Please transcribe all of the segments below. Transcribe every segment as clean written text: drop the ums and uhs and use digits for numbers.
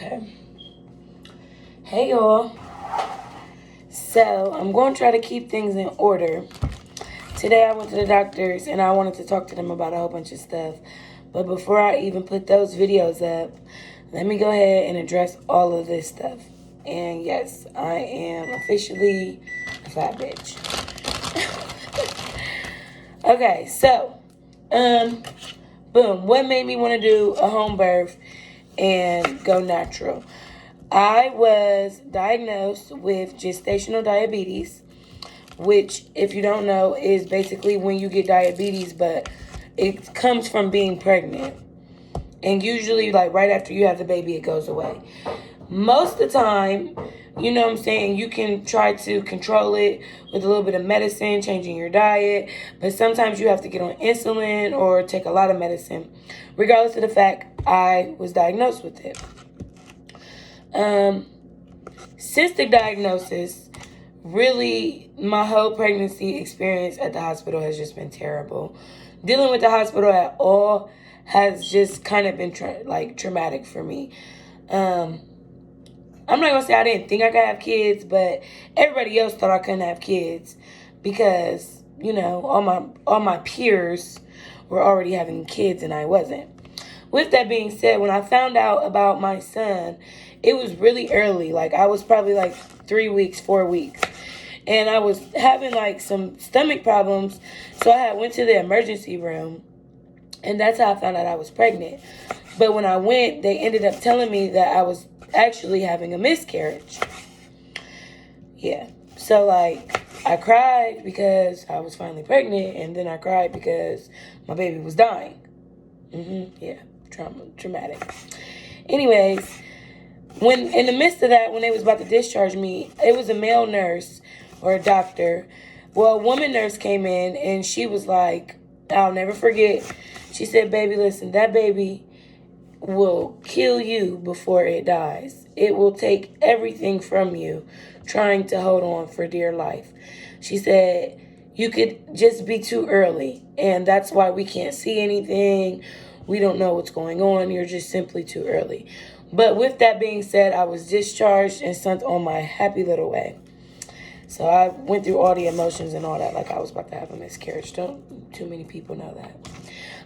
Okay. Hey y'all. So I'm going to try to keep things in order. Today I went to the doctors and I wanted to talk to them about a whole bunch of stuff. But before I even put those videos up, let me go ahead and address all of this stuff. And yes, I am officially a fat bitch. Okay, so, boom. What made me want to do a home birth and go natural? I was diagnosed with gestational diabetes, which, if you don't know, is basically when you get diabetes, but it comes from being pregnant. And usually, like right after you have the baby, it goes away. Most of the time, you know what I'm saying, you can try to control it with a little bit of medicine, changing your diet, but sometimes you have to get on insulin or take a lot of medicine. Regardless of the fact, I was diagnosed with it. Since the diagnosis, really, my whole pregnancy experience at the hospital has just been terrible. Dealing with the hospital at all has just kind of been traumatic for me. I'm not gonna say I didn't think I could have kids, but everybody else thought I couldn't have kids because all my peers were already having kids and I wasn't. With that being said, when I found out about my son, it was really early. Like I was probably like 3 weeks, 4 weeks. And I was having like some stomach problems. So I went to the emergency room. And that's how I found out I was pregnant. But when I went, they ended up telling me that I was actually having a miscarriage. Yeah. So like I cried because I was finally pregnant. And then I cried because my baby was dying. Yeah. Traumatic. Anyways, when in the midst of that, when they was about to discharge me, it was a male nurse or a doctor. Well, a woman nurse came in and she was like, I'll never forget. She said, baby, listen, that baby will kill you before it dies. It will take everything from you trying to hold on for dear life. She said, you could just be too early, and that's why we can't see anything. We don't know what's going on. You're just simply too early. But with that being said, I was discharged and sent on my happy little way. So I went through all the emotions and all that like I was about to have a miscarriage. Don't too many people know that.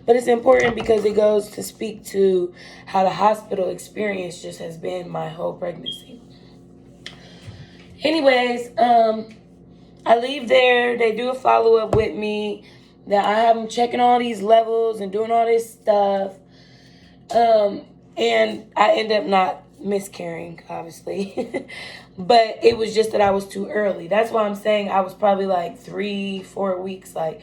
But it's important because it goes to speak to how the hospital experience just has been my whole pregnancy. Anyways, I leave there. They do a follow-up with me. That I have them checking all these levels and doing all this stuff. And I end up not miscarrying, obviously. But it was just that I was too early. That's why I'm saying I was probably like 3-4 weeks. Like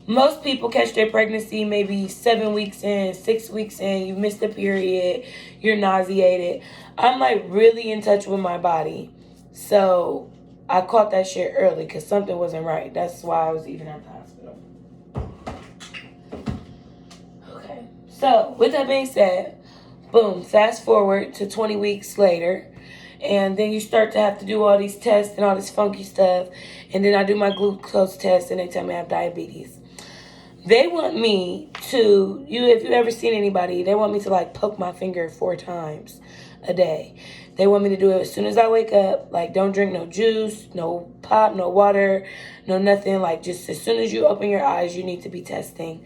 most people catch their pregnancy maybe 7 weeks in, 6 weeks in. You missed a period. You're nauseated. I'm like really in touch with my body. So I caught that shit early because something wasn't right. That's why I was even at the hospital. Okay. So with that being said, boom, fast forward to 20 weeks later. And then you start to have to do all these tests and all this funky stuff. And then I do my glucose test and they tell me I have diabetes. They want me to, if you ever seen anybody, they want me to like poke my finger 4 times a day. They want me to do it as soon as I wake up. Like don't drink no juice, no pop, no water, no nothing. Like just as soon as you open your eyes, you need to be testing.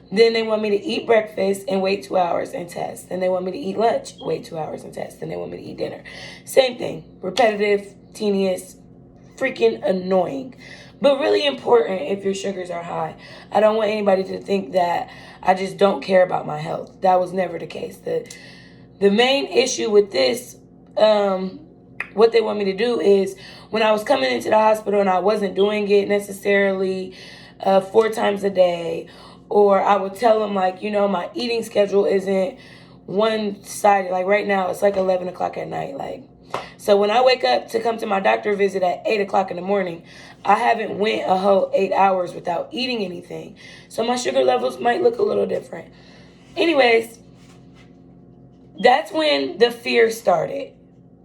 Then they want me to eat breakfast and wait 2 hours and test. Then they want me to eat lunch, wait 2 hours and test. Then they want me to eat dinner. Same thing. Repetitive, tedious, freaking annoying. But really important if your sugars are high. I don't want anybody to think that I just don't care about my health. That was never the case. The main issue with this, what they want me to do is when I was coming into the hospital and I wasn't doing it necessarily 4 times a day, or I would tell them, like, my eating schedule isn't one-sided. Like, right now, it's like 11 o'clock at night. Like, so when I wake up to come to my doctor visit at 8 o'clock in the morning, I haven't went a whole 8 hours without eating anything. So my sugar levels might look a little different. Anyways, that's when the fear started.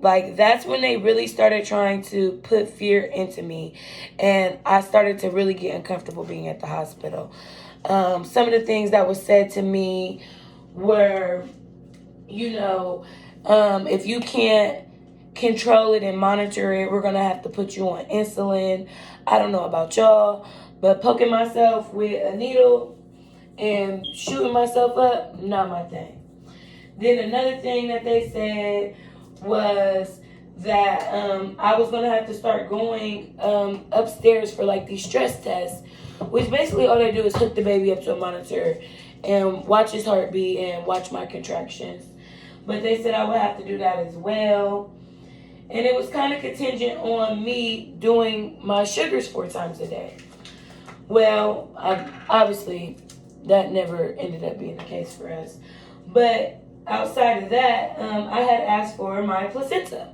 Like, that's when they really started trying to put fear into me. And I started to really get uncomfortable being at the hospital. Some of the things that was said to me were, If you can't control it and monitor it, we're going to have to put you on insulin. I don't know about y'all, but poking myself with a needle and shooting myself up, not my thing. Then another thing that they said was that I was going to have to start going upstairs for like these stress tests, which basically all they do is hook the baby up to a monitor and watch his heartbeat and watch my contractions. But they said I would have to do that as well. And it was kind of contingent on me doing my sugars 4 times a day. Well, obviously, that never ended up being the case for us. But outside of that, I had asked for my placenta.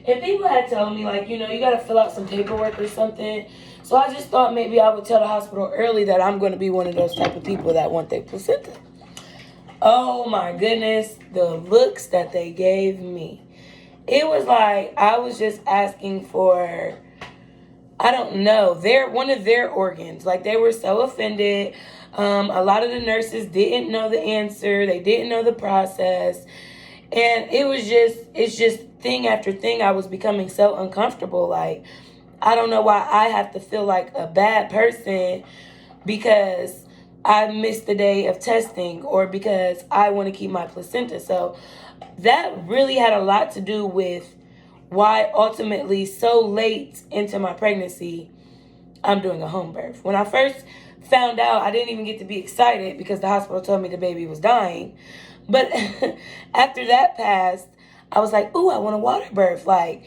And people had told me, like, you got to fill out some paperwork or something. So I just thought maybe I would tell the hospital early that I'm going to be one of those type of people that want their placenta. Oh my goodness, the looks that they gave me. It was like I was just asking for, I don't know, one of their organs. Like, they were so offended. A lot of the nurses didn't know the answer. They didn't know the process. And it's just thing after thing. I was becoming so uncomfortable. Like, I don't know why I have to feel like a bad person because I missed the day of testing or because I want to keep my placenta. So that really had a lot to do with why ultimately so late into my pregnancy, I'm doing a home birth. When I first found out, I didn't even get to be excited because the hospital told me the baby was dying. But after that passed, I was like, ooh, I want a water birth. Like,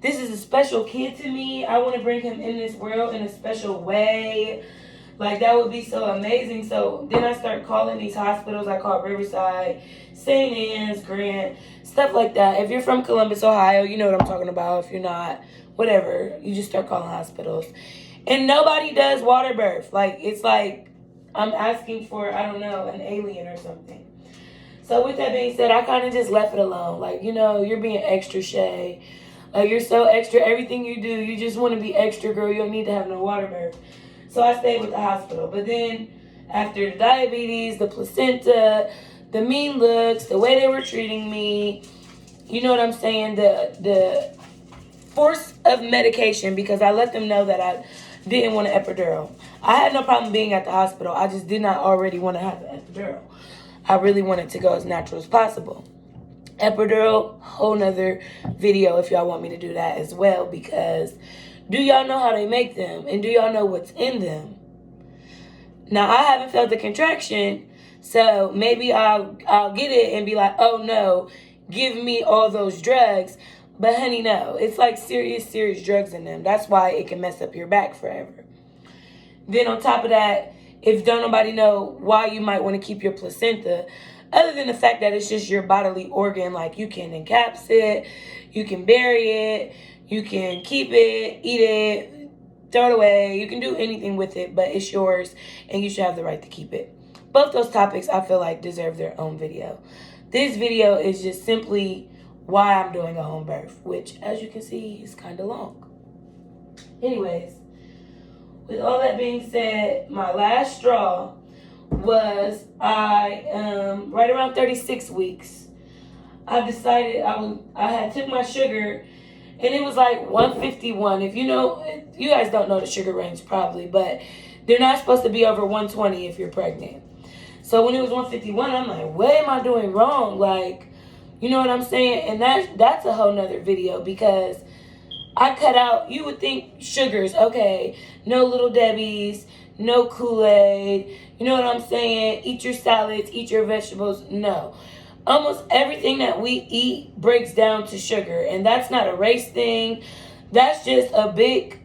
this is a special kid to me. I want to bring him in this world in a special way. Like, that would be so amazing. So then I started calling these hospitals. I called Riverside, St. Anne's, Grant, stuff like that. If you're from Columbus, Ohio, you know what I'm talking about. If you're not, whatever. You just start calling hospitals. And nobody does water birth. Like, it's like I'm asking for, I don't know, an alien or something. So with that being said, I kind of just left it alone. Like, you're being extra, Shay. Like, you're so extra. Everything you do, you just want to be extra, girl. You don't need to have no water birth. So I stayed with the hospital. But then after the diabetes, the placenta, the mean looks, the way they were treating me, you know what I'm saying? The force of medication, because I let them know that I didn't want an epidural. I had no problem being at the hospital. I just did not already want to have an epidural. I really wanted to go as natural as possible. Epidural, whole nother video if y'all want me to do that as well, because do y'all know how they make them? And do y'all know what's in them? Now, I haven't felt the contraction, so maybe I'll get it and be like, oh no, give me all those drugs. But honey, no. It's like serious drugs in them. That's why it can mess up your back forever. Then on top of that, if don't nobody know why you might want to keep your placenta, other than the fact that it's just your bodily organ, like you can encaps it, you can bury it, you can keep it, eat it, throw it away. You can do anything with it, but it's yours and you should have the right to keep it. Both those topics I feel like deserve their own video. This video is just simply why I'm doing a home birth, which as you can see is kind of long. Anyways, with all that being said, my last straw was right around 36 weeks. I decided I had took my sugar and it was like 151. If you guys don't know the sugar range probably, but they're not supposed to be over 120 if you're pregnant. So when it was 151, I'm like, what am I doing wrong? Like, you know what I'm saying? And that's a whole nother video, because I cut out, you would think sugars, okay, no Little Debbie's, no Kool-Aid, you know what I'm saying? Eat your salads, eat your vegetables. No. Almost everything that we eat breaks down to sugar, and that's not a race thing. That's just a big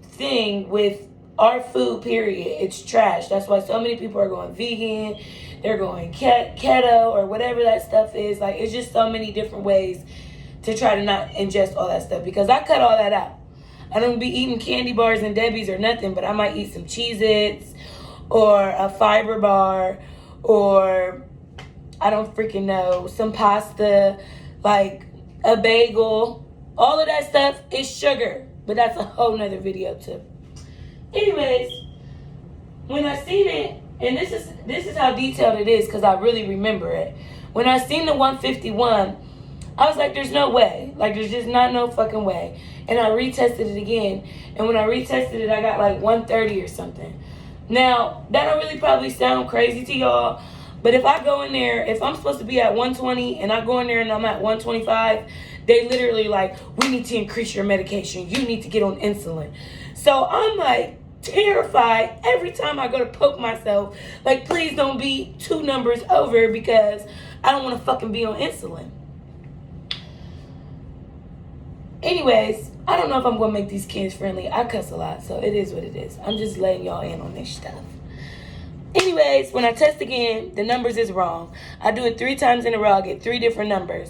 thing with our food, period. It's trash. That's why so many people are going vegan. They're going keto or whatever that stuff is. Like, it's just so many different ways to try to not ingest all that stuff, because I cut all that out. I don't be eating candy bars and Debbie's or nothing, but I might eat some Cheez-Its or a fiber bar or I don't freaking know, some pasta, like a bagel. All of that stuff is sugar, but that's a whole nother video too. Anyways, when I seen it, and this is how detailed it is because I really remember it. When I seen the 151, I was like, there's no way. Like, there's just not no fucking way. And I retested it again. And when I retested it, I got like 130 or something. Now, that don't really probably sound crazy to y'all. But if I go in there, if I'm supposed to be at 120 and I go in there and I'm at 125, they literally like, we need to increase your medication. You need to get on insulin. So I'm like terrified every time I go to poke myself. Like, please don't be 2 numbers over because I don't want to fucking be on insulin. Anyways, I don't know if I'm going to make these kids friendly. I cuss a lot, so it is what it is. I'm just letting y'all in on this stuff. Anyways, when I test again, the numbers is wrong. I do it 3 times in a row. I get 3 different numbers.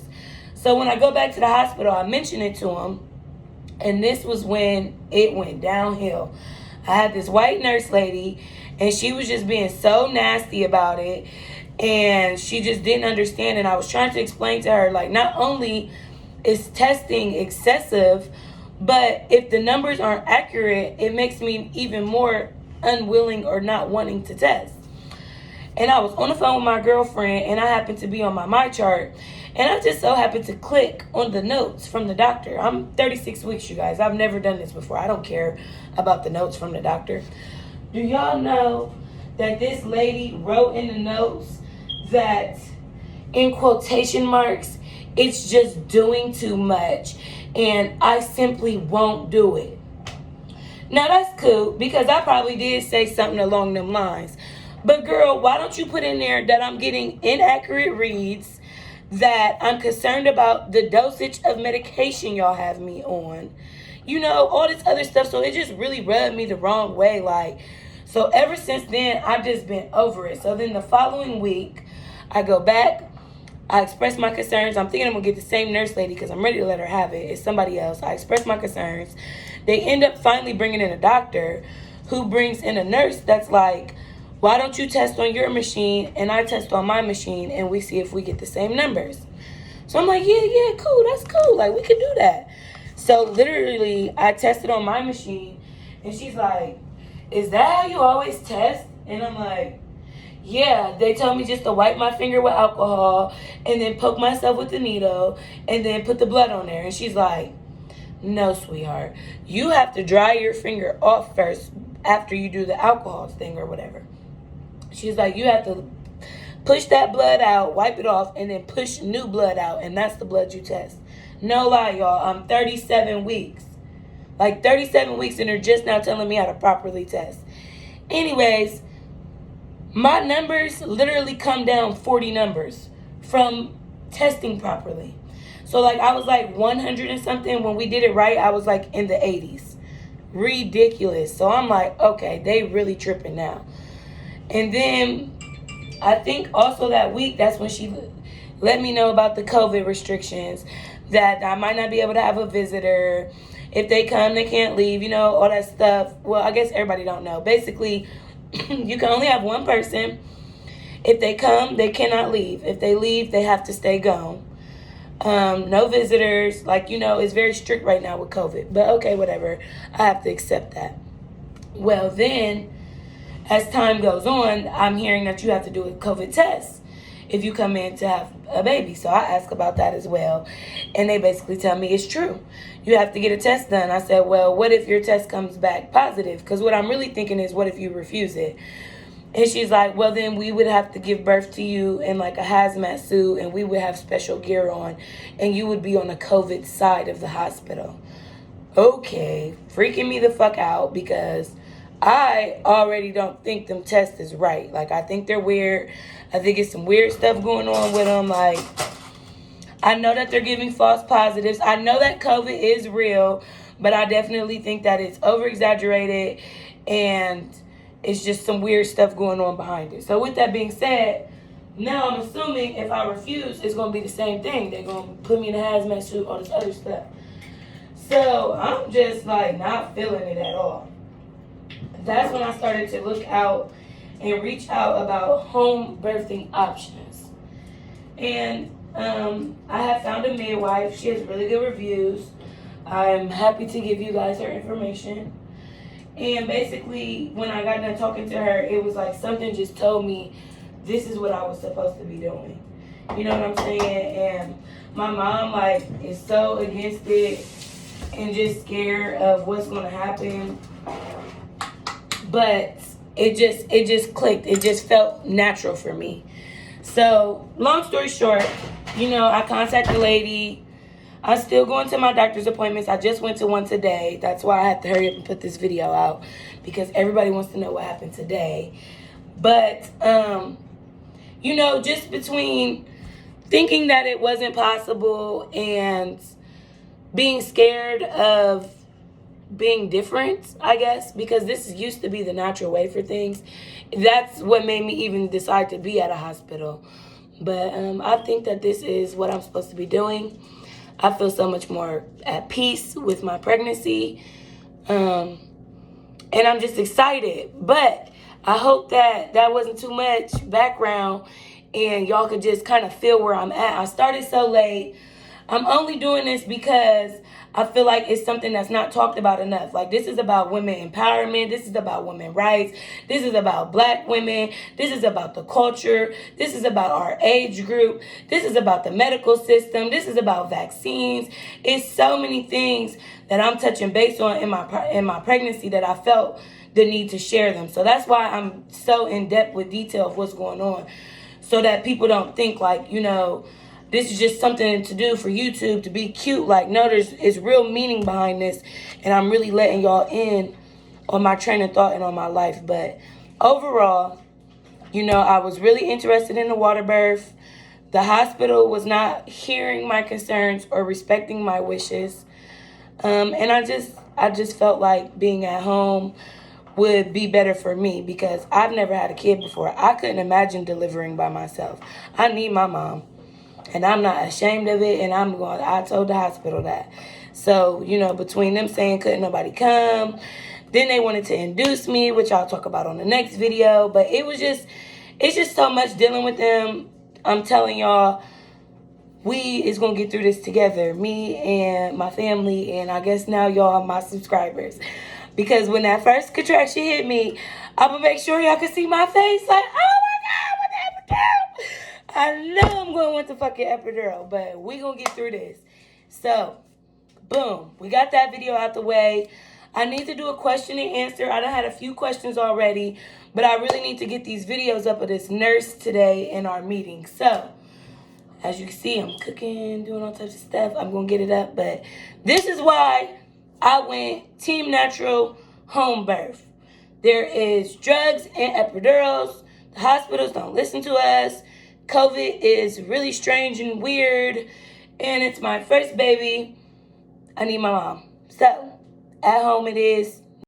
So when I go back to the hospital, I mention it to them. And this was when it went downhill. I had this white nurse lady, and she was just being so nasty about it. And she just didn't understand. And I was trying to explain to her, like, not only is testing excessive, but if the numbers aren't accurate, it makes me even more unwilling or not wanting to test. And I was on the phone with my girlfriend, and I happened to be on my MyChart, and I just so happened to click on the notes from the doctor. I'm 36 weeks, you guys. I've never done this before. I don't care about the notes from the doctor. Do y'all know that this lady wrote in the notes that, in quotation marks, it's just doing too much, and I simply won't do it. Now, that's cool, because I probably did say something along them lines. But, girl, why don't you put in there that I'm getting inaccurate reads, that I'm concerned about the dosage of medication y'all have me on, you know, all this other stuff. So it just really rubbed me the wrong way. Like, so ever since then, I've just been over it. So then the following week, I go back. I express my concerns. I'm thinking I'm going to get the same nurse lady because I'm ready to let her have it. It's somebody else. I express my concerns. They end up finally bringing in a doctor who brings in a nurse that's like, why don't you test on your machine and I test on my machine and we see if we get the same numbers. So I'm like, yeah, cool. That's cool. Like, we can do that. So literally, I tested on my machine and she's like, is that how you always test? And I'm like, yeah, they told me just to wipe my finger with alcohol and then poke myself with the needle and then put the blood on there. And she's like, no, sweetheart. You have to dry your finger off first after you do the alcohol thing or whatever. She's like, you have to push that blood out, wipe it off, and then push new blood out. And that's the blood you test. No lie, y'all. I'm 37 weeks. Like 37 weeks, and they're just now telling me how to properly test. Anyways, my numbers literally come down 40 numbers from testing properly. So, like, I was like 100 and something. When we did it right, I was like in the 80s. Ridiculous. So I'm like, okay, they really tripping now. And then I think also that week, that's when she let me know about the COVID restrictions, that I might not be able to have a visitor. If they come, they can't leave, you know, all that stuff. Well, I guess everybody don't know. Basically, you can only have one person. If they come, they cannot leave. If they leave, they have to stay gone. No visitors. Like, you know, it's very strict right now with COVID. But okay, whatever. I have to accept that. Well, then, as time goes on, I'm hearing that you have to do a COVID test if you come in to have a baby. So I ask about that as well. And they basically tell me it's true. You have to get a test done. I said, well, what if your test comes back positive? Because what I'm really thinking is, what if you refuse it? And she's like, well, then we would have to give birth to you in like a hazmat suit, and we would have special gear on, and you would be on the COVID side of the hospital. Okay, freaking me the fuck out, because I already don't think them tests is right. Like, I think they're weird. I think it's some weird stuff going on with them. Like, I know that they're giving false positives. I know that COVID is real, but I definitely think that it's over-exaggerated, and it's just some weird stuff going on behind it. So with that being said, now I'm assuming if I refuse, it's going to be the same thing. They're going to put me in a hazmat suit, all this other stuff. So I'm just like not feeling it at all. That's when I started to look out and reach out about home birthing options. And I have found a midwife. She has really good reviews. I'm happy to give you guys her information. And basically, when I got done talking to her, it was like something just told me this is what I was supposed to be doing. You know what I'm saying? And my mom, like, is so against it and just scared of what's going to happen. But it just clicked. It just felt natural for me. So, long story short, I contacted the lady. I'm still going to my doctor's appointments. I just went to one today. That's why I had to hurry up and put this video out, because everybody wants to know what happened today. But, just between thinking that it wasn't possible and being scared of being different, I guess, because this used to be the natural way for things. That's what made me even decide to be at a hospital. But I think that this is what I'm supposed to be doing. I feel so much more at peace with my pregnancy. And I'm just excited. But I hope that wasn't too much background and y'all could just kind of feel where I'm at. I started so late. I'm only doing this because I feel like it's something that's not talked about enough. Like, this is about women empowerment. This is about women's rights. This is about black women. This is about the culture. This is about our age group. This is about the medical system. This is about vaccines. It's so many things that I'm touching base on in my pregnancy that I felt the need to share them. So that's why I'm so in depth with detail of what's going on, so that people don't think like, this is just something to do for YouTube to be cute. Like, no, there's real meaning behind this. And I'm really letting y'all in on my train of thought and on my life. But overall, I was really interested in the water birth. The hospital was not hearing my concerns or respecting my wishes. And I just felt like being at home would be better for me, because I've never had a kid before. I couldn't imagine delivering by myself. I need my mom. And I'm not ashamed of it, and I told the hospital that. So, between them saying couldn't nobody come, then they wanted to induce me, which I'll talk about on the next video. But it's just so much dealing with them. I'm telling y'all, we is going to get through this together. Me and my family, and I guess now y'all, my subscribers. Because when that first contraction hit me, I'm going to make sure y'all can see my face. Like, oh my God, what happened? I know I'm going to want the fucking epidural, but we going to get through this. So, boom. We got that video out the way. I need to do a question and answer. I done had a few questions already, but I really need to get these videos up of this nurse today in our meeting. So, as you can see, I'm cooking, doing all types of stuff. I'm going to get it up, but this is why I went Team Natural Home Birth. There is drugs and epidurals. The hospitals don't listen to us. COVID is really strange and weird, and it's my first baby. I need my mom. So, at home it is.